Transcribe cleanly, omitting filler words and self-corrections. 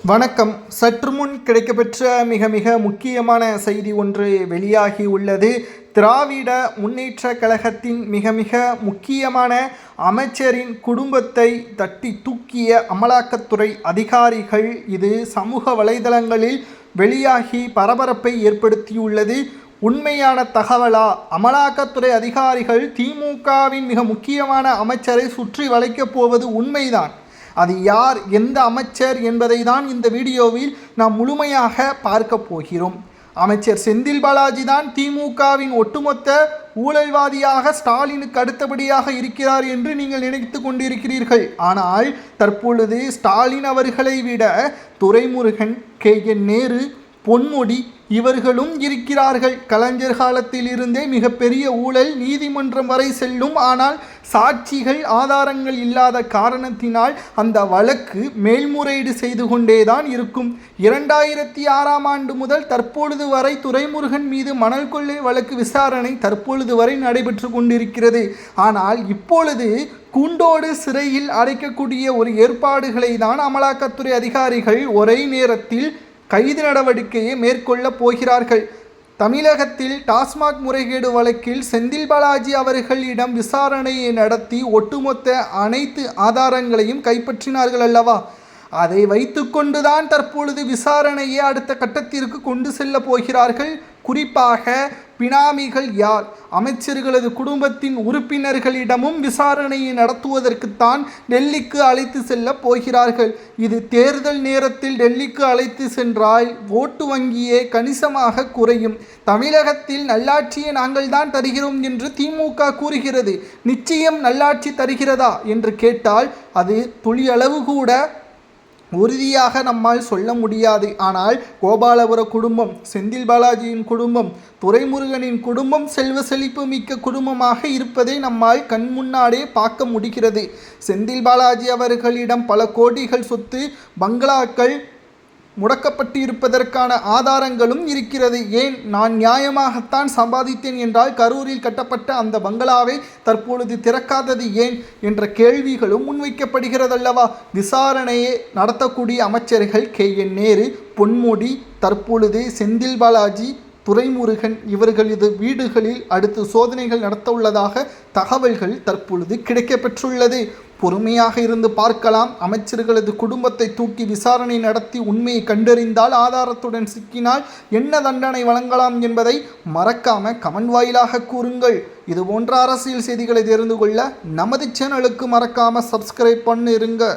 வணக்கம். சற்று முன் கிடைக்கப்பெற்ற மிக மிக முக்கியமான செய்தி ஒன்று வெளியாகி உள்ளது. திராவிட முன்னேற்ற கழகத்தின் மிக மிக முக்கியமான அமைச்சரின் குடும்பத்தை தட்டி தூக்கிய அமலாக்கத்துறை அதிகாரிகள். இது சமூக வலைதளங்களில் வெளியாகி பரபரப்பை ஏற்படுத்தியுள்ளது. உண்மையான தகவலா? அமலாக்கத்துறை அதிகாரிகள் திமுகவின் மிக முக்கியமான அமைச்சரை சுற்றி வளைக்கப் போவது உண்மைதான். அது யார், எந்த அமைச்சர் என்பதை தான் இந்த வீடியோவில் நாம் முழுமையாக பார்க்க போகிறோம். அமைச்சர் செந்தில் பாலாஜி தான் திமுகவின் ஒட்டுமொத்த ஊழல்வாதியாக ஸ்டாலினுக்கு அடுத்தபடியாக இருக்கிறார் என்று நீங்கள் நினைத்து கொண்டிருக்கிறீர்கள். ஆனால் தற்பொழுது ஸ்டாலின் அவர்களை விட துரைமுருகன், KN நேரு, பொன்முடி இவர்களும் இருக்கிறார்கள். கலைஞர் காலத்தில் இருந்தே மிகப்பெரிய ஊழல் நீதிமன்றம் வரை செல்லும். ஆனால் சாட்சிகள், ஆதாரங்கள் இல்லாத காரணத்தினால் அந்த வழக்கு மேல்முறையீடு செய்து கொண்டேதான் இருக்கும். 2006ஆம் ஆண்டு முதல் தற்பொழுது வரை துரைமுருகன் மீது மணல் கொள்ளை வழக்கு விசாரணை தற்பொழுது வரை நடைபெற்று கொண்டிருக்கிறது. ஆனால் இப்பொழுது கூண்டோடு சிறையில் அடைக்கக்கூடிய ஒரு ஏற்பாடுகளை தான் அமலாக்கத்துறை அதிகாரிகள் ஒரே நேரத்தில் கைது நடவடிக்கையை மேற்கொள்ள போகிறார்கள். தமிழகத்தில் டாஸ்மாக் முறைகேடு வழக்கில் செந்தில் பாலாஜி அவர்களிடம் விசாரணையை நடத்தி ஒட்டுமொத்த அனைத்து ஆதாரங்களையும் கைப்பற்றினார்கள் அல்லவா? அதை வைத்துக்கொண்டுதான் தற்பொழுது விசாரணையை அடுத்த கட்டத்திற்கு கொண்டு செல்ல போகிறார்கள். குறிப்பாக பினாமிகள் யார், அமைச்சர்களது குடும்பத்தின் உறுப்பினர்களிடமும் விசாரணையை நடத்துவதற்குத்தான் டெல்லிக்கு அழைத்து செல்ல போகிறார்கள். இது தேர்தல் நேரத்தில் டெல்லிக்கு அழைத்து சென்றால் ஓட்டு வங்கியே கணிசமாக குறையும். தமிழகத்தில் நல்லாட்சியை நாங்கள் தான் தருகிறோம் என்று திமுக கூறுகிறது. நிச்சயம் நல்லாட்சி தருகிறதா என்று கேட்டால் அது துளியளவு கூட உறுதியாக நம்மால் சொல்ல முடியாது. ஆனால் கோபாலபுர குடும்பம், செந்தில் பாலாஜியின் குடும்பம், துரைமுருகனின் குடும்பம் செல்வ செழிப்பு மிக்க குடும்பமாக இருப்பதை நம்மால் கண் முன்னாடே பார்க்க முடிகிறது. செந்தில் பாலாஜி அவர்களிடம் பல கோடிகள் சொத்து, பங்களாக்கள் முடக்கப்பட்டு இருப்பதற்கான ஆதாரங்களும் இருக்கிறது. ஏன், நான் நியாயமாகத்தான் சம்பாதித்தேன் என்றால் கரூரில் கட்டப்பட்ட அந்த பங்களாவை தற்பொழுது திறக்காதது ஏன் என்ற கேள்விகளும் முன்வைக்கப்படுகிறதல்லவா? விசாரணையை நடத்தக்கூடிய அமைச்சர்கள் KN நேரு, பொன்முடி, தற்பொழுது செந்தில் பாலாஜி, துரைமுருகன் இவர்களது வீடுகளில் அடுத்து சோதனைகள் நடத்த உள்ளதாக தகவல்கள் தற்பொழுது கிடைக்கப்பெற்றுள்ளது. பொறுமையாக இருந்து பார்க்கலாம். அமைச்சர்களது குடும்பத்தை தூக்கி விசாரணை நடத்தி உண்மையை கண்டறிந்தால், ஆதாரத்துடன் சிக்கினால் என்ன தண்டனை வழங்கலாம் என்பதை மறக்காம கமெண்ட் வாயிலாக கூறுங்கள். இது போன்ற அரசியல் செய்திகளை தெரிந்து கொள்ள நமது சேனலுக்கு மறக்காம சப்ஸ்கிரைப் பண்ணிருங்க.